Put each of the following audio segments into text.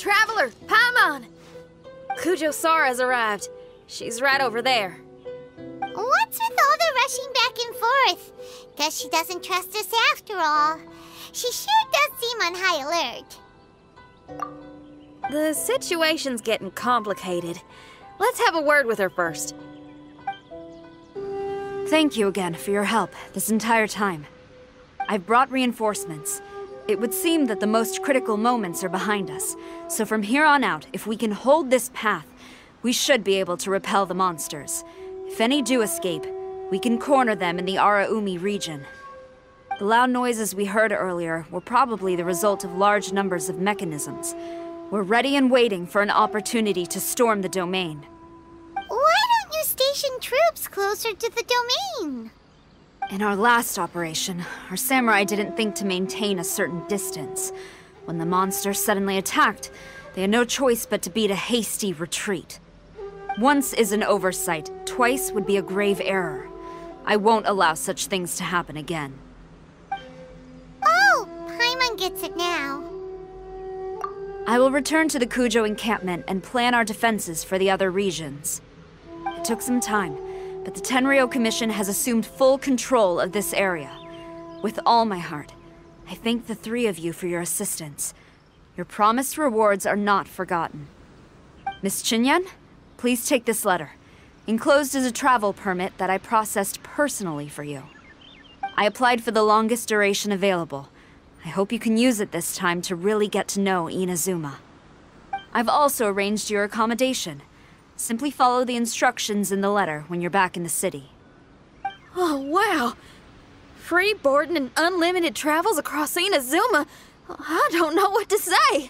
Traveler, Paimon! Kujo-Sara's arrived. She's right over there. What's with all the rushing back and forth? Guess she doesn't trust us after all. She sure does seem on high alert. The situation's getting complicated. Let's have a word with her first. Thank you again for your help this entire time. I've brought reinforcements. It would seem that the most critical moments are behind us, so from here on out, if we can hold this path, we should be able to repel the monsters. If any do escape, we can corner them in the Araumi region. The loud noises we heard earlier were probably the result of large numbers of mechanisms. We're ready and waiting for an opportunity to storm the domain. Why don't you station troops closer to the domain? In our last operation, our samurai didn't think to maintain a certain distance. When the monsters suddenly attacked, they had no choice but to beat a hasty retreat. Once is an oversight, twice would be a grave error. I won't allow such things to happen again. Oh, Paimon gets it now. I will return to the Kujo encampment and plan our defenses for the other regions. It took some time, but the Tenryou Commission has assumed full control of this area. With all my heart, I thank the three of you for your assistance. Your promised rewards are not forgotten. Miss Chinyan, please take this letter. Enclosed is a travel permit that I processed personally for you. I applied for the longest duration available. I hope you can use it this time to really get to know Inazuma. I've also arranged your accommodation. Simply follow the instructions in the letter when you're back in the city. Oh, wow! Free boarding and unlimited travels across Inazuma? I don't know what to say!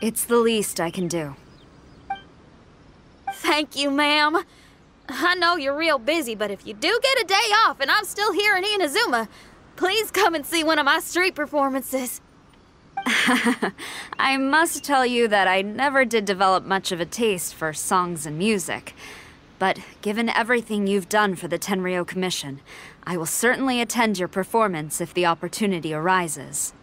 It's the least I can do. Thank you, ma'am. I know you're real busy, but if you do get a day off and I'm still here in Inazuma, please come and see one of my street performances. I must tell you that I never did develop much of a taste for songs and music. But given everything you've done for the Tenryou Commission, I will certainly attend your performance if the opportunity arises.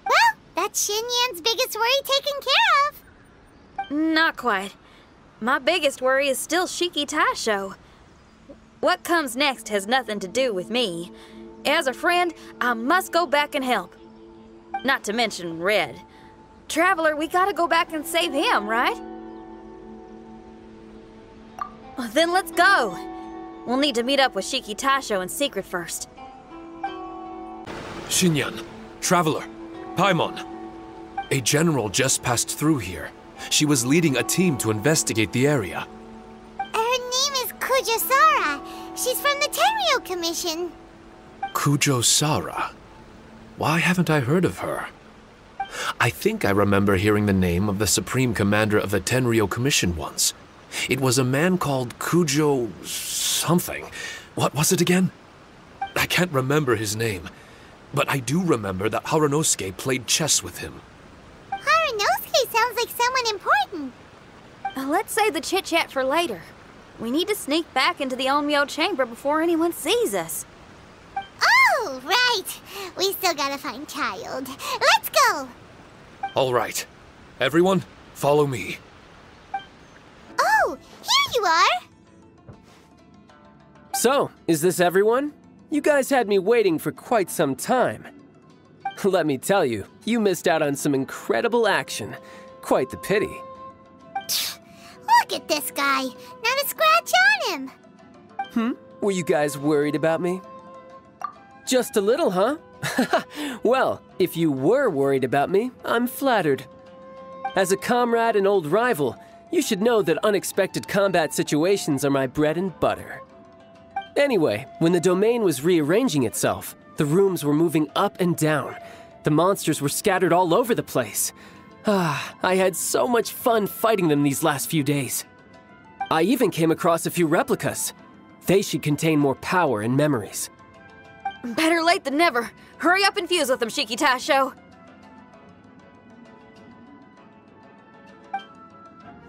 Well, that's Xinyan's biggest worry taken care of. Not quite. My biggest worry is still Shiki Taisho. What comes next has nothing to do with me. As a friend, I must go back and help. Not to mention Red. Traveler, we gotta go back and save him, right? Well, then let's go. We'll need to meet up with Shiki Taisho in secret first. Xinyan, Traveler, Paimon. A general just passed through here. She was leading a team to investigate the area. Her name is Kujo-Sara. She's from the Tenryou Commission. Kujo-Sara? Why haven't I heard of her? I think I remember hearing the name of the Supreme Commander of the Tenryou Commission once. It was a man called Kujo... something. What was it again? I can't remember his name, but I do remember that Harunosuke played chess with him. Harunosuke sounds like someone important. Let's save the chit-chat for later. We need to sneak back into the Onmyo chamber before anyone sees us. Oh, right. We still gotta find Child. Let's go. All right. Everyone, follow me. Oh, here you are. So, is this everyone? You guys had me waiting for quite some time. Let me tell you, you missed out on some incredible action. Quite the pity. Look at this guy. Not a scratch on him. Were you guys worried about me? Just a little, huh? Well, if you were worried about me, I'm flattered. As a comrade and old rival, you should know that unexpected combat situations are my bread and butter. Anyway, when the domain was rearranging itself, the rooms were moving up and down. The monsters were scattered all over the place. I had so much fun fighting them these last few days. I even came across a few replicas. They should contain more power and memories. Better late than never. Hurry up and fuse with them, Shiki Taisho.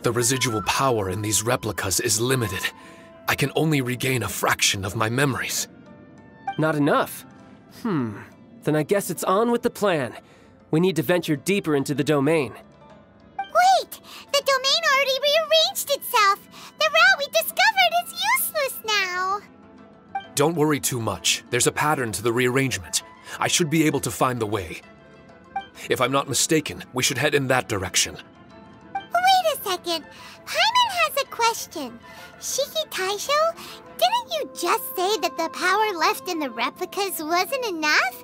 The residual power in these replicas is limited. I can only regain a fraction of my memories. Not enough. Then I guess it's on with the plan. We need to venture deeper into the domain. Wait! The domain already rearranged itself! The route we discovered is useless now! Don't worry too much. There's a pattern to the rearrangement. I should be able to find the way. If I'm not mistaken, we should head in that direction. Wait a second. Paimon has a question. Shiki Taisho, didn't you just say that the power left in the replicas wasn't enough?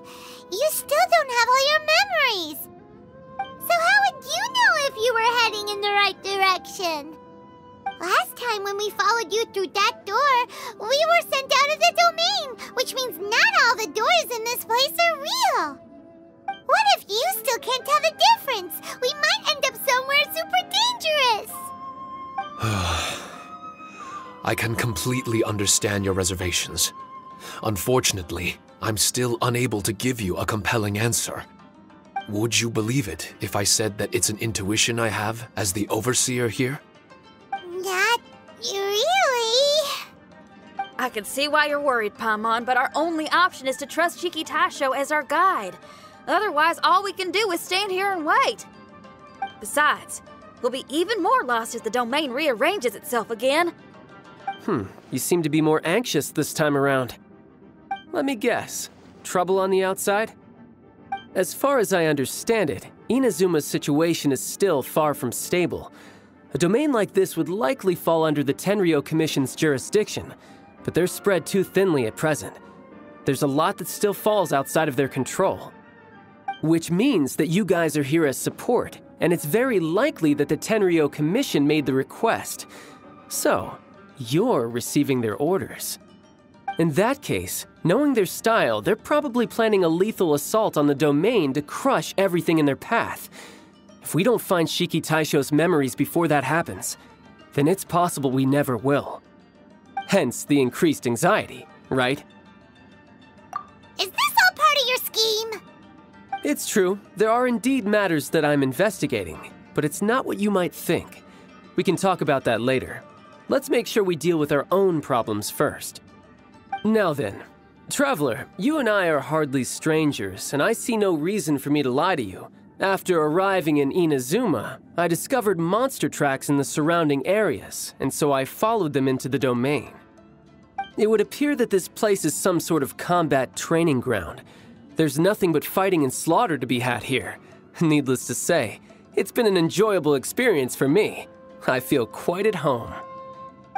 You still don't have all your memories. So how would you know if you were heading in the right direction? Last time when we followed you through that door, we were sent out of the domain, which means not all the doors in this place are real. What if you still can't tell the difference? We might end up somewhere super dangerous. I can completely understand your reservations. Unfortunately, I'm still unable to give you a compelling answer. Would you believe it if I said that it's an intuition I have as the overseer here? Not really. I can see why you're worried, Paimon, but our only option is to trust Shiki Taisho as our guide. Otherwise, all we can do is stand here and wait. Besides, we'll be even more lost if the domain rearranges itself again. You seem to be more anxious this time around. Let me guess. Trouble on the outside? As far as I understand it, Inazuma's situation is still far from stable. A domain like this would likely fall under the Tenryou Commission's jurisdiction, but they're spread too thinly at present. There's a lot that still falls outside of their control. Which means that you guys are here as support, and it's very likely that the Tenryou Commission made the request. So, you're receiving their orders. In that case, knowing their style, they're probably planning a lethal assault on the domain to crush everything in their path. If we don't find Shiki Taisho's memories before that happens, then it's possible we never will. Hence the increased anxiety, right? Is this all part of your scheme? It's true, there are indeed matters that I'm investigating, but it's not what you might think. We can talk about that later. Let's make sure we deal with our own problems first. Now then, Traveler, you and I are hardly strangers, and I see no reason for me to lie to you. After arriving in Inazuma, I discovered monster tracks in the surrounding areas, and so I followed them into the domain. It would appear that this place is some sort of combat training ground. There's nothing but fighting and slaughter to be had here. Needless to say, it's been an enjoyable experience for me. I feel quite at home.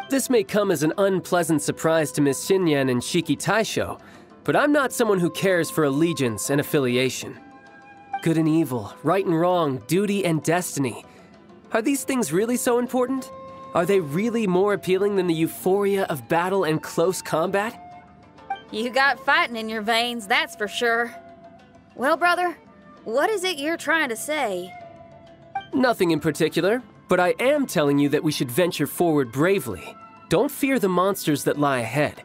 This may come as an unpleasant surprise to Miss Xinyan and Shiki Taisho, but I'm not someone who cares for allegiance and affiliation. Good and evil, right and wrong, duty and destiny. Are these things really so important? Are they really more appealing than the euphoria of battle and close combat? You got fighting in your veins, that's for sure. Well, brother, what is it you're trying to say? Nothing in particular, but I am telling you that we should venture forward bravely. Don't fear the monsters that lie ahead.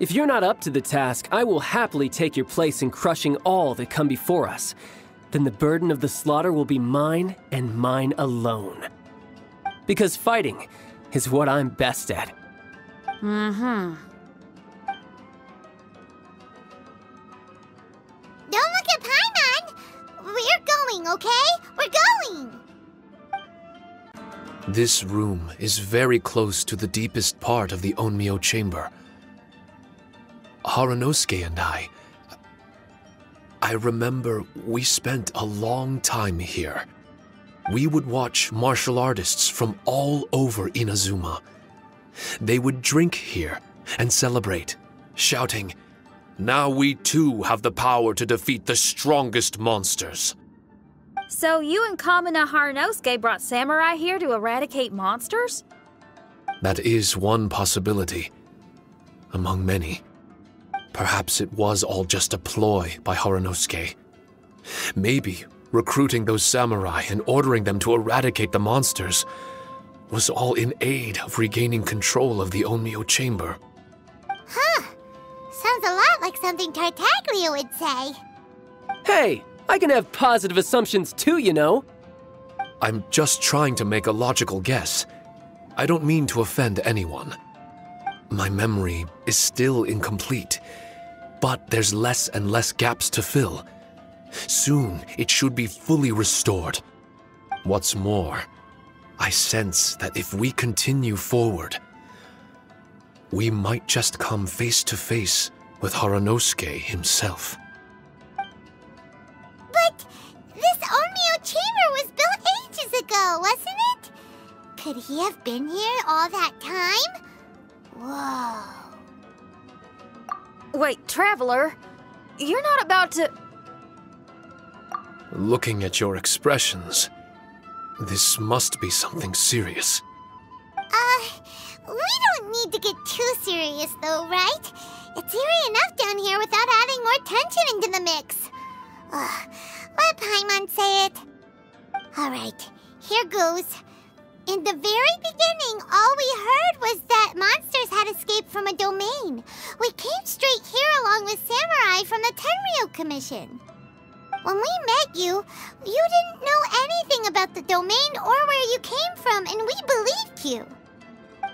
If you're not up to the task, I will happily take your place in crushing all that come before us. Then the burden of the slaughter will be mine and mine alone. Because fighting is what I'm best at. Don't look at Paimon! We're going, okay? We're going! This room is very close to the deepest part of the Onmyo chamber. Harunosuke and I remember we spent a long time here. We would watch martial artists from all over Inazuma. They would drink here and celebrate, shouting, "Now we too have the power to defeat the strongest monsters." So you and Kamina Harunosuke brought samurai here to eradicate monsters? That is one possibility, among many. Perhaps it was all just a ploy by Harunosuke. Maybe recruiting those samurai and ordering them to eradicate the monsters was all in aid of regaining control of the Onmyo chamber. Huh. Sounds a lot like something Tartaglia would say. Hey, I can have positive assumptions too, you know. I'm just trying to make a logical guess. I don't mean to offend anyone. My memory is still incomplete. But there's less and less gaps to fill. Soon, it should be fully restored. What's more, I sense that if we continue forward, we might just come face to face with Haranosuke himself. But this Onmyo chamber was built ages ago, wasn't it? Could he have been here all that time? Whoa. Wait, Traveler, you're not about to... Looking at your expressions, this must be something serious. We don't need to get too serious though, right? It's eerie enough down here without adding more tension into the mix. Let Paimon say it. Alright, here goes. In the very beginning, all we heard was that monsters had escaped from a domain. We came straight here along with Samurai from the Tenryou Commission. When we met you, you didn't know anything about the domain or where you came from, and we believed you.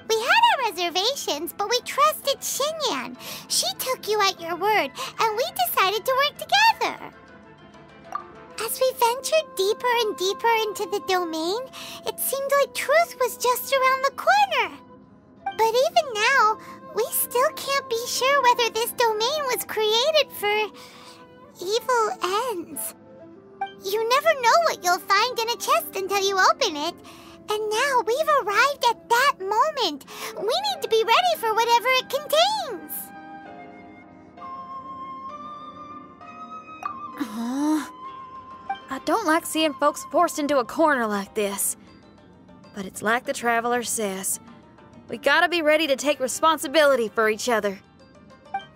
We had our reservations, but we trusted Xinyan. She took you at your word, and we decided to work together. As we ventured deeper and deeper into the domain, it seemed like truth was just around the corner. But even now, we still can't be sure whether this domain was created for evil ends. You never know what you'll find in a chest until you open it. And now we've arrived at that moment. We need to be ready for whatever it contains. I don't like seeing folks forced into a corner like this. But it's like the Traveler says. We gotta be ready to take responsibility for each other.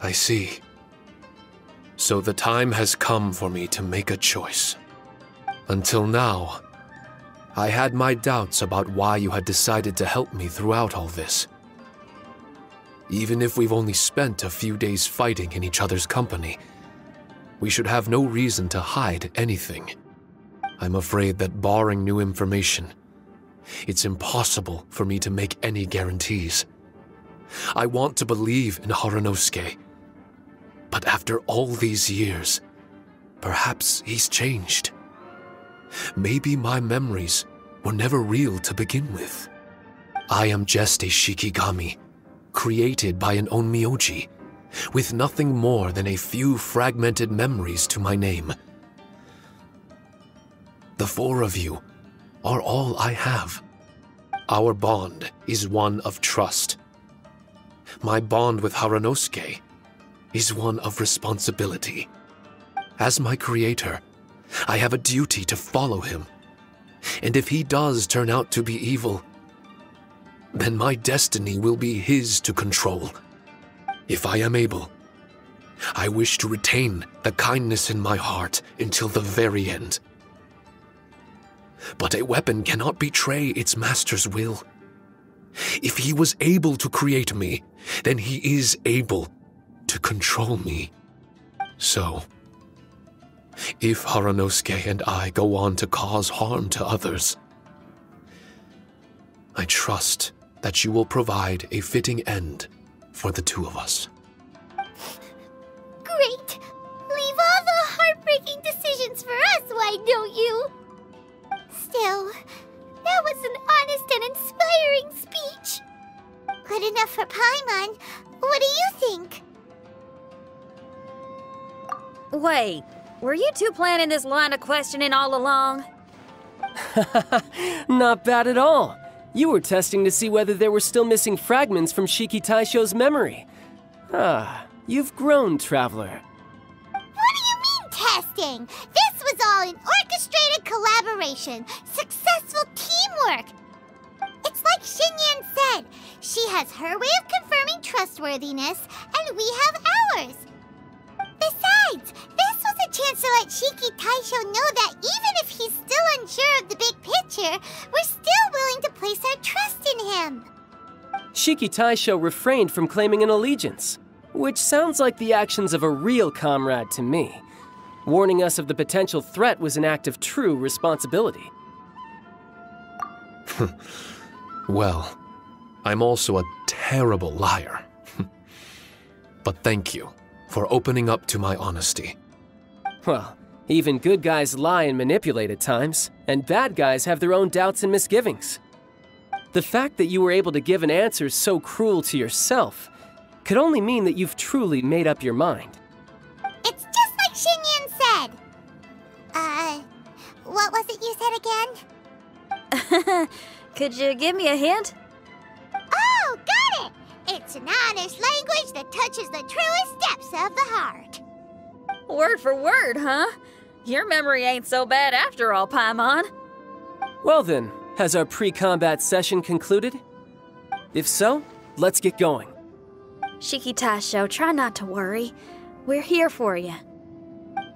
I see. So the time has come for me to make a choice. Until now, I had my doubts about why you had decided to help me throughout all this. Even if we've only spent a few days fighting in each other's company, we should have no reason to hide anything. I'm afraid that barring new information, it's impossible for me to make any guarantees. I want to believe in Haranosuke, but after all these years, perhaps he's changed. Maybe my memories were never real to begin with. I am just a Shikigami, created by an Onmyoji, with nothing more than a few fragmented memories to my name. The four of you are all I have. Our bond is one of trust. My bond with Haranosuke is one of responsibility. As my creator, I have a duty to follow him. And if he does turn out to be evil, then my destiny will be his to control. If I am able, I wish to retain the kindness in my heart until the very end. But a weapon cannot betray its master's will. If he was able to create me, then he is able to control me. So, if Haranosuke and I go on to cause harm to others, I trust that you will provide a fitting end for the two of us. Great! Leave all the heartbreaking decisions for us, why don't you? Still, that was an honest and inspiring speech. Good enough for Paimon. What do you think? Wait, were you two planning this line of questioning all along? Not bad at all. You were testing to see whether there were still missing fragments from Shiki Taisho's memory. You've grown, Traveler. What do you mean, testing? This was all an orchestrated collaboration. Successful teamwork. It's like Xinyan said. She has her way of confirming trustworthiness, and we have ours. Besides, this was a chance to let Shiki Taisho know that even if he's still unsure of the big picture, we're still willing to place our trust in him. Shiki Taisho refrained from claiming an allegiance, which sounds like the actions of a real comrade to me. Warning us of the potential threat was an act of true responsibility. Well, I'm also a terrible liar. But thank you for opening up to my honesty. Well, even good guys lie and manipulate at times, and bad guys have their own doubts and misgivings. The fact that you were able to give an answer so cruel to yourself could only mean that you've truly made up your mind. It's just like Xinyan said. What was it you said again? Could you give me a hint? Oh, got it! It's an honest language that touches the truest depths of the heart. Word for word, huh? Your memory ain't so bad after all, Paimon. Well then, has our pre-combat session concluded? If so, let's get going. Shiki Taisho, try not to worry. We're here for you.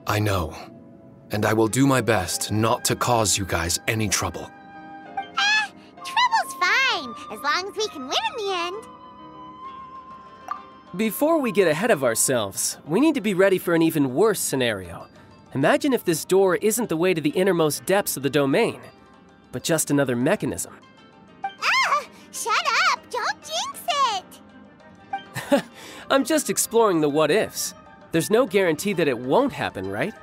I know, and I will do my best not to cause you guys any trouble. Trouble's fine, as long as we can win in the end. Before we get ahead of ourselves, we need to be ready for an even worse scenario. Imagine if this door isn't the way to the innermost depths of the domain, but just another mechanism. Shut up! Don't jinx it! I'm just exploring the what-ifs. There's no guarantee that it won't happen, right?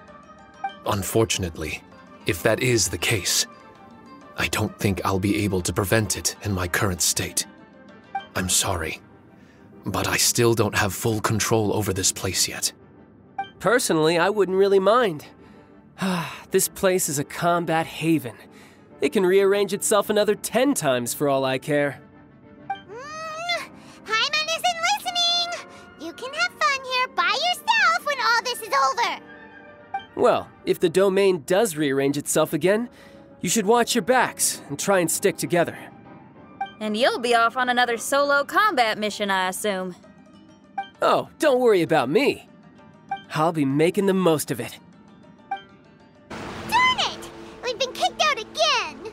Unfortunately, if that is the case, I don't think I'll be able to prevent it in my current state. I'm sorry, but I still don't have full control over this place yet. Personally, I wouldn't really mind. This place is a combat haven. It can rearrange itself another 10 times for all I care. Paimon isn't listening! You can have fun here by yourself when all this is over! Well, if the domain does rearrange itself again, you should watch your backs and try and stick together. And you'll be off on another solo combat mission, I assume. Oh, don't worry about me. I'll be making the most of it. Darn it! We've been kicked out again!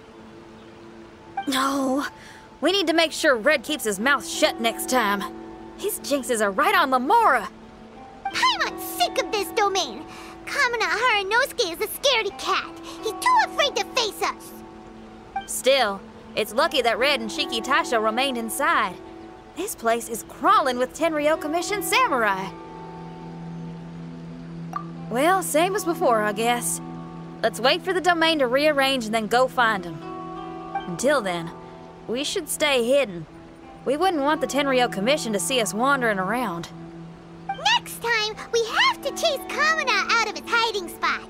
No, we need to make sure Red keeps his mouth shut next time. His jinxes are right on Lamora. Paimon's sick of this domain! Kamina Haranosuke is a scaredy cat. He's too afraid to face us. Still, it's lucky that Red and Shiki Taisho remained inside. This place is crawling with Tenryou Commission samurai. Well, same as before, I guess. Let's wait for the domain to rearrange and then go find them. Until then, we should stay hidden. We wouldn't want the Tenryou Commission to see us wandering around. Next time, we have to chase Kamina out of his hiding spot.